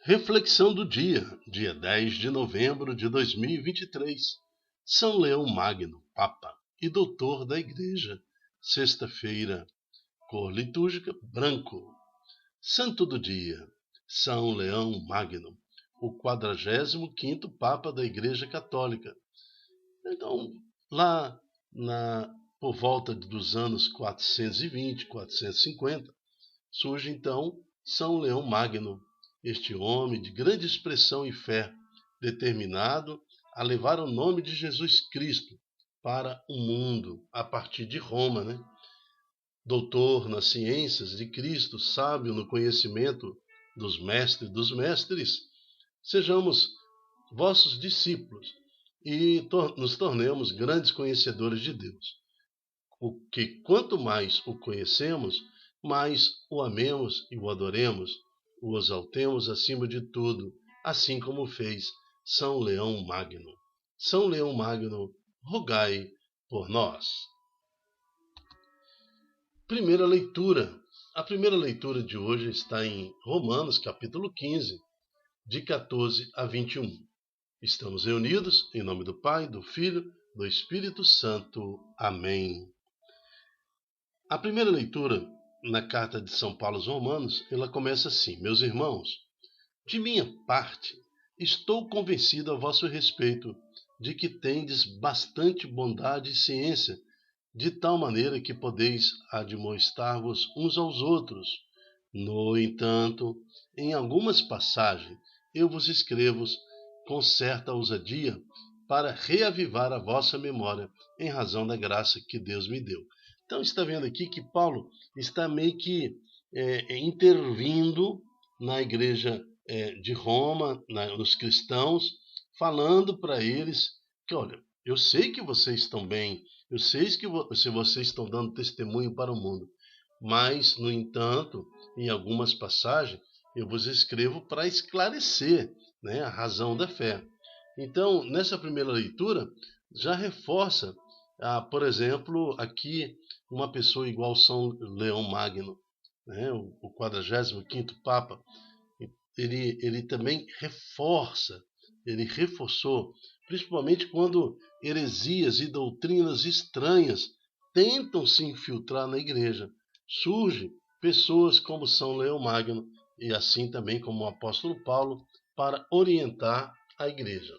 Reflexão do dia 10 de novembro de 2023. São Leão Magno, Papa e Doutor da Igreja. Sexta-feira, cor litúrgica, branco. Santo do dia, São Leão Magno, o 45º Papa da Igreja Católica. Então, por volta dos anos 420, 450, surge então São Leão Magno, este homem de grande expressão e fé, determinado a levar o nome de Jesus Cristo para o mundo, a partir de Roma, Doutor nas ciências de Cristo, sábio no conhecimento dos mestres, sejamos vossos discípulos e nos tornemos grandes conhecedores de Deus. O que quanto mais o conhecemos, mais o amemos e o adoremos, o exaltemos acima de tudo, assim como fez São Leão Magno. São Leão Magno, rogai por nós. Primeira leitura. A primeira leitura de hoje está em Romanos, capítulo 15, de 14 a 21. Estamos reunidos em nome do Pai, do Filho, do Espírito Santo. Amém. A primeira leitura, na carta de São Paulo aos Romanos, ela começa assim: Meus irmãos, de minha parte, estou convencido a vosso respeito de que tendes bastante bondade e ciência, de tal maneira que podeis admoestar-vos uns aos outros. No entanto, em algumas passagens, eu vos escrevo com certa ousadia para reavivar a vossa memória em razão da graça que Deus me deu. Então está vendo aqui que Paulo está meio que intervindo na igreja de Roma, nos cristãos, falando para eles que, olha, eu sei que vocês estão bem, eu sei que se vocês estão dando testemunho para o mundo, mas, no entanto, em algumas passagens, eu vos escrevo para esclarecer a razão da fé. Então, nessa primeira leitura, já reforça, por exemplo, aqui, uma pessoa igual São Leão Magno, o 45º Papa, ele também ele reforçou, principalmente quando heresias e doutrinas estranhas tentam se infiltrar na igreja. Surgem pessoas como São Leão Magno e assim também como o apóstolo Paulo para orientar a igreja.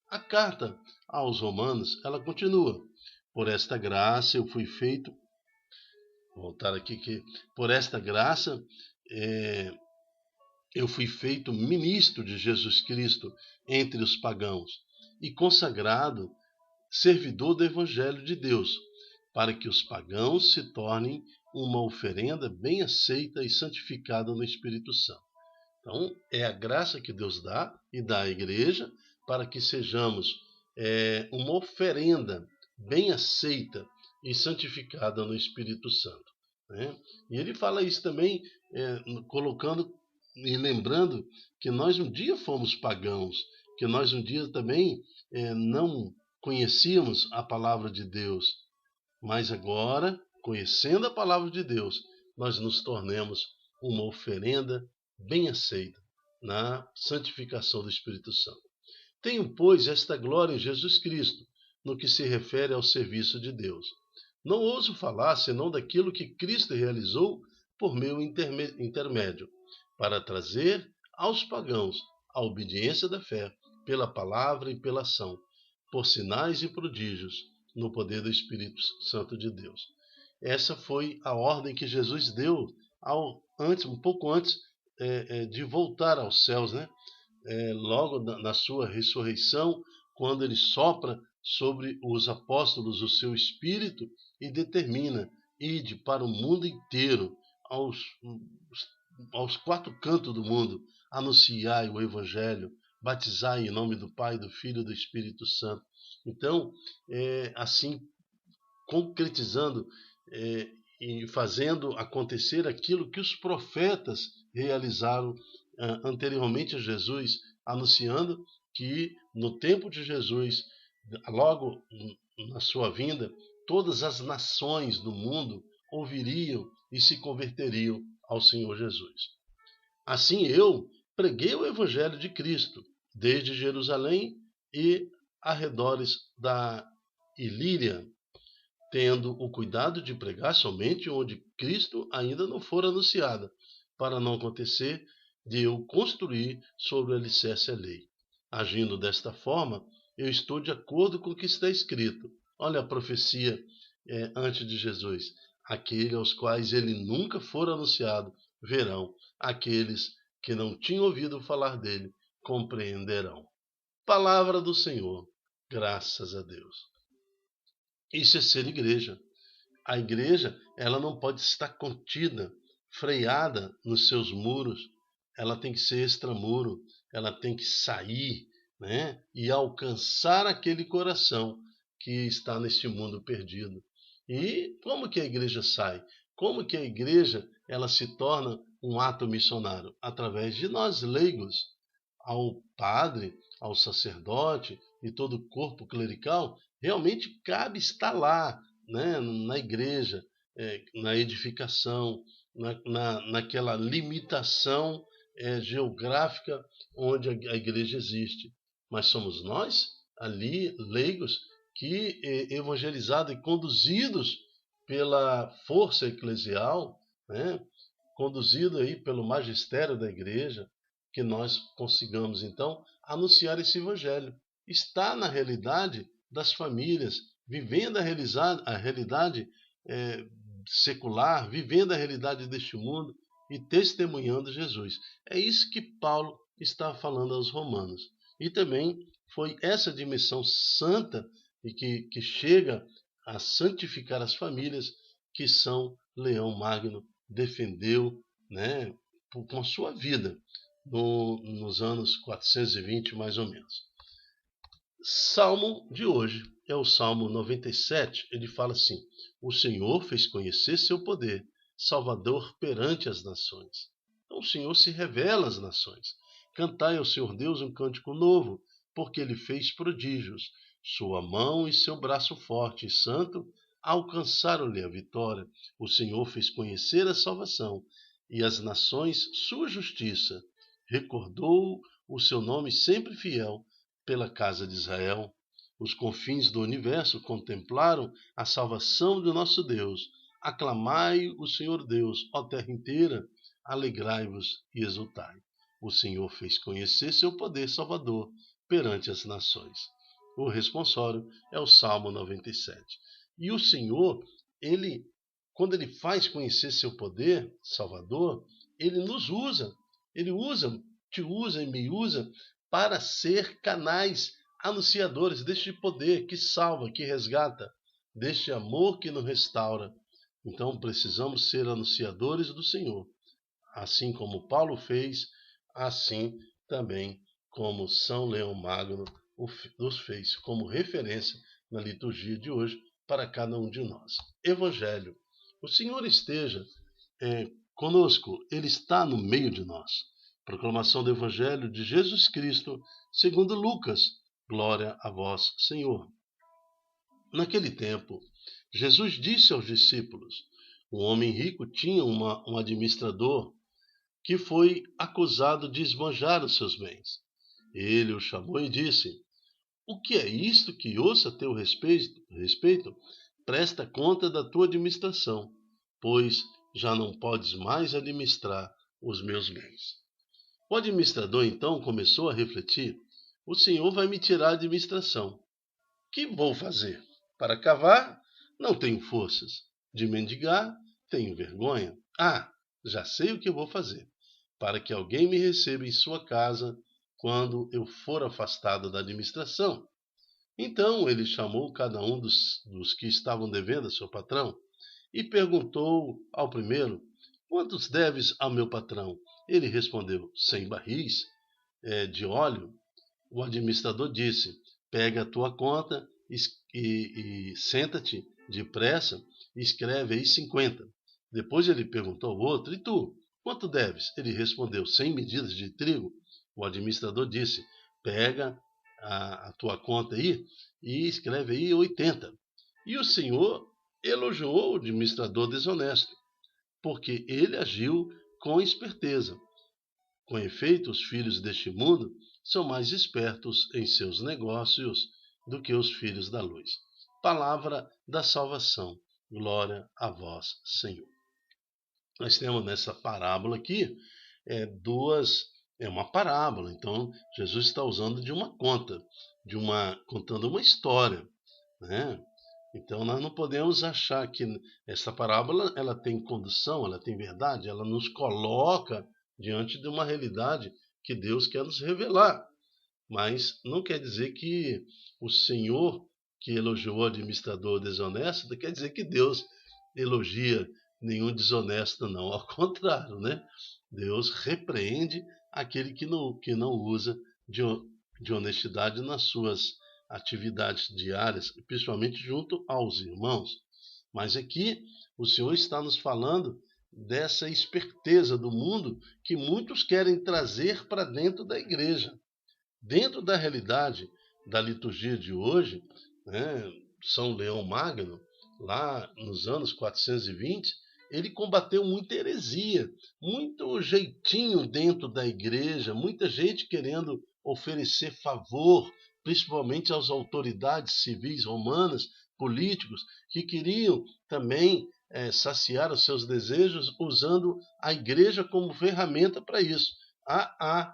A carta aos Romanos, ela continua. Por esta graça eu fui feito, voltar aqui que por esta graça eu fui feito ministro de Jesus Cristo entre os pagãos e consagrado servidor do Evangelho de Deus, para que os pagãos se tornem uma oferenda bem aceita e santificada no Espírito Santo. Então, é a graça que Deus dá e dá à igreja para que sejamos uma oferenda bem aceita e santificada no Espírito Santo. E ele fala isso também, colocando e lembrando que nós um dia fomos pagãos, que nós um dia também não conhecíamos a palavra de Deus, mas agora, conhecendo a palavra de Deus, nós nos tornemos uma oferenda bem aceita na santificação do Espírito Santo. Tenho, pois, esta glória em Jesus Cristo, no que se refere ao serviço de Deus. Não ouso falar senão daquilo que Cristo realizou por meu intermédio, para trazer aos pagãos a obediência da fé, pela palavra e pela ação, por sinais e prodígios, no poder do Espírito Santo de Deus. Essa foi a ordem que Jesus deu um pouco antes de voltar aos céus, logo na sua ressurreição, quando ele sopra sobre os apóstolos o seu Espírito e determina: ide para o mundo inteiro, aos quatro cantos do mundo, anunciai o Evangelho, batizai em nome do Pai, do Filho e do Espírito Santo. Então, assim, concretizando e fazendo acontecer aquilo que os profetas realizaram anteriormente a Jesus, anunciando que no tempo de Jesus, logo na sua vinda, todas as nações do mundo ouviriam e se converteriam ao Senhor Jesus. Assim eu, preguei o evangelho de Cristo, desde Jerusalém e arredores da Ilíria, tendo o cuidado de pregar somente onde Cristo ainda não for anunciado, para não acontecer de eu construir sobre o alicerce a lei. Agindo desta forma, eu estou de acordo com o que está escrito. Olha a profecia antes de Jesus. Aqueles aos quais ele nunca for anunciado verão, aqueles que não tinham ouvido falar dele compreenderão. Palavra do Senhor, graças a Deus. Isso é ser igreja. A igreja, ela não pode estar contida, freada nos seus muros. Ela tem que ser extramuro, ela tem que sair, né, e alcançar aquele coração que está neste mundo perdido. E como que a igreja sai? Como que a igreja ela se torna um ato missionário? Através de nós leigos, ao padre, ao sacerdote e todo o corpo clerical, realmente cabe estar lá, né, na igreja, na edificação, naquela limitação geográfica onde a igreja existe. Mas somos nós, ali, leigos, que evangelizados e conduzidos pela força eclesial, né, conduzido aí pelo magistério da igreja, que nós consigamos então anunciar esse evangelho. Está na realidade das famílias, vivendo a realidade secular, vivendo a realidade deste mundo e testemunhando Jesus. É isso que Paulo está falando aos romanos. E também foi essa dimensão santa e que chega a santificar as famílias que São Leão Magno defendeu, né, com a sua vida nos anos 420, mais ou menos. Salmo de hoje é o Salmo 97. Ele fala assim: o Senhor fez conhecer seu poder, Salvador perante as nações. Então o Senhor se revela às nações. Cantai ao Senhor Deus um cântico novo, porque ele fez prodígios. Sua mão e seu braço forte e santo alcançaram-lhe a vitória. O Senhor fez conhecer a salvação e as nações sua justiça. Recordou o seu nome sempre fiel pela casa de Israel. Os confins do universo contemplaram a salvação do nosso Deus. Aclamai o Senhor Deus, ó terra inteira, alegrai-vos e exultai. O Senhor fez conhecer seu poder salvador perante as nações. O responsório é o Salmo 97. E o Senhor, quando ele faz conhecer seu poder salvador, ele nos usa. Ele te usa e me usa para ser canais anunciadores deste poder que salva, que resgata, deste amor que nos restaura. Então precisamos ser anunciadores do Senhor. Assim como Paulo fez, assim também como São Leão Magno nos fez como referência na liturgia de hoje para cada um de nós. Evangelho. O Senhor esteja conosco, Ele está no meio de nós. Proclamação do Evangelho de Jesus Cristo, segundo Lucas. Glória a vós, Senhor. Naquele tempo, Jesus disse aos discípulos: um homem rico tinha um administrador que foi acusado de esbanjar os seus bens. Ele o chamou e disse: o que é isto que ouço a teu respeito? Presta conta da tua administração, pois já não podes mais administrar os meus bens. O administrador então começou a refletir: o Senhor vai me tirar a administração. Que vou fazer? Para cavar, não tenho forças. De mendigar, tenho vergonha. Já sei o que vou fazer. Para que alguém me receba em sua casa quando eu for afastado da administração. Então ele chamou cada um dos que estavam devendo a seu patrão e perguntou ao primeiro: quantos deves ao meu patrão? Ele respondeu: 100 barris de óleo. O administrador disse: pega a tua conta e senta-te depressa e escreve aí 50. Depois ele perguntou ao outro: e tu, quanto deves? Ele respondeu: 100 medidas de trigo. O administrador disse: pega a tua conta aí e escreve aí 80. E o Senhor elogiou o administrador desonesto, porque ele agiu com esperteza. Com efeito, os filhos deste mundo são mais espertos em seus negócios do que os filhos da luz. Palavra da salvação. Glória a vós, Senhor. Nós temos nessa parábola aqui é uma parábola. Então, Jesus está usando de uma conta, contando uma história, né? Então, nós não podemos achar que essa parábola ela tem condução, ela tem verdade, ela nos coloca diante de uma realidade que Deus quer nos revelar. Mas não quer dizer que o Senhor que elogiou o administrador desonesto, quer dizer que Deus elogia nenhum desonesto, não. Ao contrário, né? Deus repreende aquele que não usa de honestidade nas suas atividades diárias, principalmente junto aos irmãos. Mas aqui o Senhor está nos falando dessa esperteza do mundo que muitos querem trazer para dentro da igreja. Dentro da realidade da liturgia de hoje, né, São Leão Magno, lá nos anos 420, ele combateu muita heresia, muito jeitinho dentro da igreja, muita gente querendo oferecer favor, principalmente às autoridades civis romanas, políticos, que queriam também saciar os seus desejos usando a igreja como ferramenta para isso.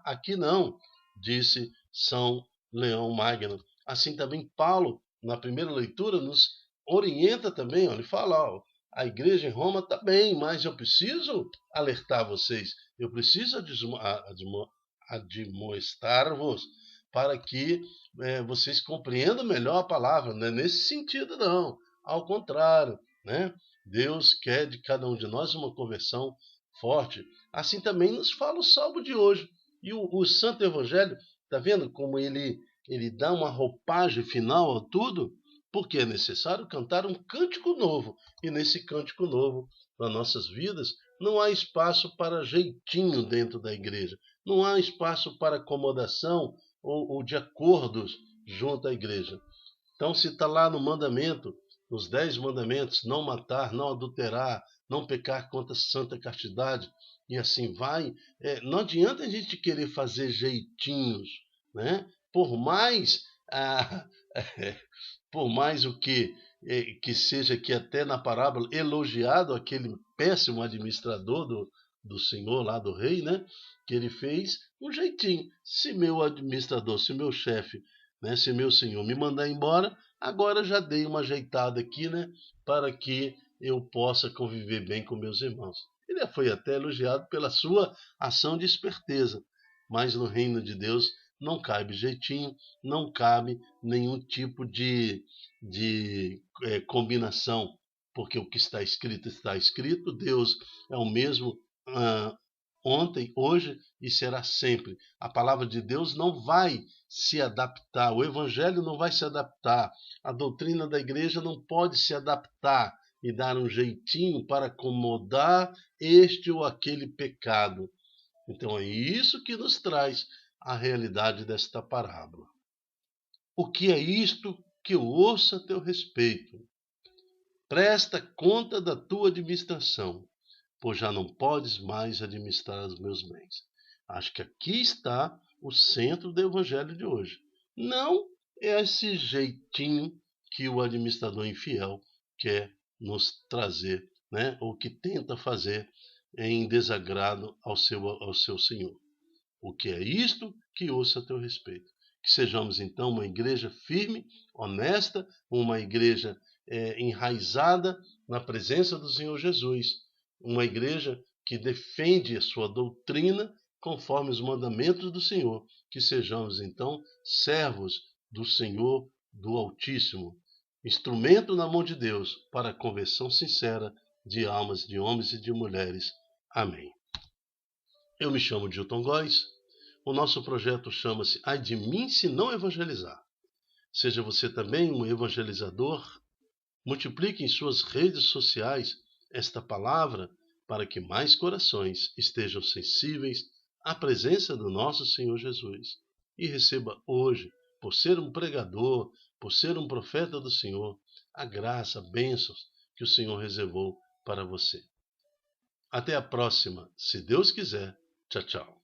Aqui não, disse São Leão Magno. Assim também Paulo, na primeira leitura, nos orienta também, ele fala, a igreja em Roma está bem, mas eu preciso alertar vocês, eu preciso admoestar-vos para que vocês compreendam melhor a palavra. Não é nesse sentido, não. Ao contrário, né? Deus quer de cada um de nós uma conversão forte. Assim também nos fala o salmo de hoje. E o Santo Evangelho, está vendo como ele dá uma roupagem final a tudo? Porque é necessário cantar um cântico novo. E nesse cântico novo, nas nossas vidas, não há espaço para jeitinho dentro da igreja. Não há espaço para acomodação ou de acordos junto à igreja. Então, se está lá no mandamento, nos 10 mandamentos, não matar, não adulterar, não pecar contra a santa castidade, e assim vai, não adianta a gente querer fazer jeitinhos, né? Por mais o que seja que até na parábola elogiado aquele péssimo administrador do senhor lá do rei, né? Que ele fez um jeitinho. Se meu administrador, se meu chefe, né? Se meu senhor me mandar embora, agora já dei uma ajeitada aqui, né? Para que eu possa conviver bem com meus irmãos. Ele foi até elogiado pela sua ação de esperteza, mas no reino de Deus não cabe jeitinho, não cabe nenhum tipo de combinação, porque o que está escrito, Deus é o mesmo ontem, hoje e será sempre. A palavra de Deus não vai se adaptar, o evangelho não vai se adaptar, a doutrina da igreja não pode se adaptar e dar um jeitinho para acomodar este ou aquele pecado. Então é isso que nos traz a realidade desta parábola. O que é isto que eu ouço a teu respeito? Presta conta da tua administração, pois já não podes mais administrar os meus bens. Acho que aqui está o centro do evangelho de hoje. Não é esse jeitinho que o administrador infiel quer nos trazer, né? Ou que tenta fazer em desagrado ao seu Senhor. O que é isto que ouço a teu respeito? Que sejamos então uma igreja firme, honesta, uma igreja enraizada na presença do Senhor Jesus, uma igreja que defende a sua doutrina conforme os mandamentos do Senhor. Que sejamos então servos do Senhor do Altíssimo, instrumento na mão de Deus para a conversão sincera de almas de homens e de mulheres. Amém. Eu me chamo Dilton Góes. O nosso projeto chama-se Ai de mim se não evangelizar. Seja você também um evangelizador. Multiplique em suas redes sociais esta palavra para que mais corações estejam sensíveis à presença do nosso Senhor Jesus. E receba hoje, por ser um pregador, por ser um profeta do Senhor, a graça, bênçãos que o Senhor reservou para você. Até a próxima, se Deus quiser. Tchau, tchau.